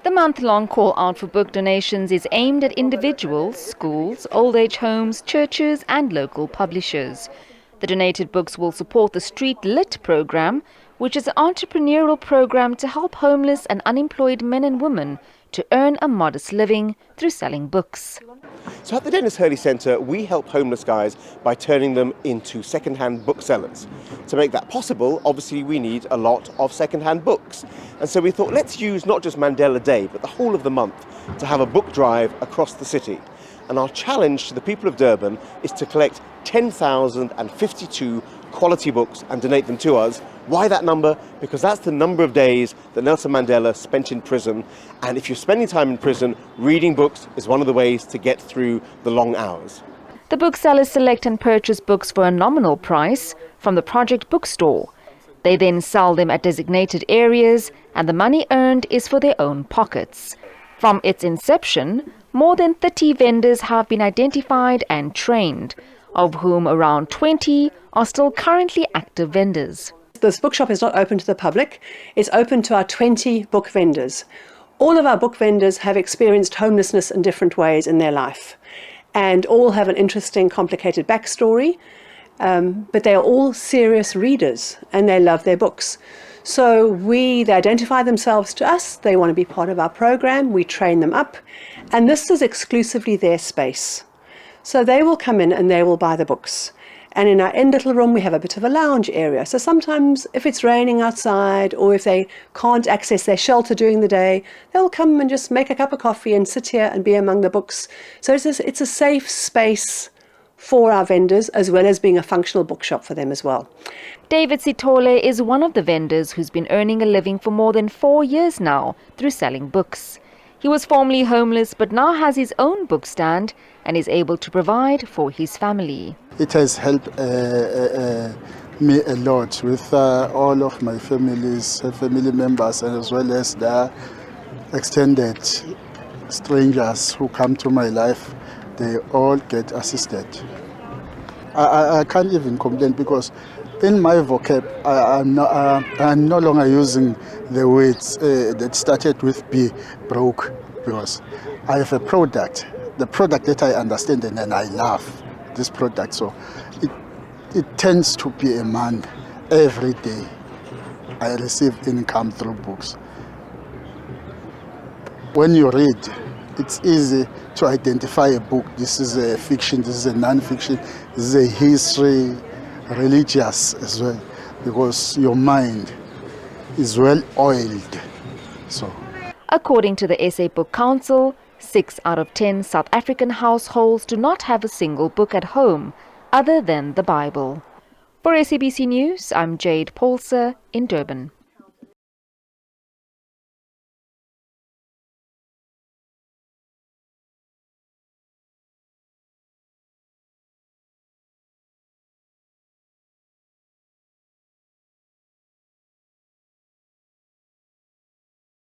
The month-long call out for book donations is aimed at individuals, schools, old age homes, churches and local publishers. The donated books will support the Street Lit program, which is an entrepreneurial program to help homeless and unemployed men and women to earn a modest living through selling books. So at the Denis Hurley Centre, we help homeless guys by turning them into second-hand booksellers. To make that possible, obviously we need a lot of second-hand books. And so we thought, let's use not just Mandela Day, but the whole of the month to have a book drive across the city. And our challenge to the people of Durban is to collect 10,052 quality books and donate them to us. Why that number? Because that's the number of days that Nelson Mandela spent in prison. And if you're spending time in prison, reading books is one of the ways to get through the long hours. The booksellers select and purchase books for a nominal price from the project bookstore. They then sell them at designated areas, and the money earned is for their own pockets. From its inception, more than 30 vendors have been identified and trained, of whom around 20 are still currently active vendors. This bookshop is not open to the public. It's open to our 20 book vendors. All of our book vendors have experienced homelessness in different ways in their life, and all have an interesting, complicated backstory, but they are all serious readers and they love their books. So they identify themselves to us, they want to be part of our program, we train them up, and this is exclusively their space. So they will come in and they will buy the books. And in our end little room, we have a bit of a lounge area. So sometimes if it's raining outside or if they can't access their shelter during the day, they'll come and just make a cup of coffee and sit here and be among the books. So it's a safe space for our vendors, as well as being a functional bookshop for them as well. David Sitole is one of the vendors who's been earning a living for more than 4 years now through selling books. He was formerly homeless but now has his own book stand and is able to provide for his family. It has helped me a lot with all of my family members, and as well as the extended strangers who come to my life. They all get assisted. I can't even complain because in my vocab, I'm no longer using the words that started with be broke, because I have a product, the product that I understand and I love this product. So it tends to be a month. Every day I receive income through books. When you read, it's easy to identify a book. This is a fiction, this is a non-fiction, this is a history, religious as well, because your mind is well oiled. So, according to the SA Book Council, 6 out of 10 South African households do not have a single book at home other than the Bible. For SABC News, I'm Jade Paulser in Durban.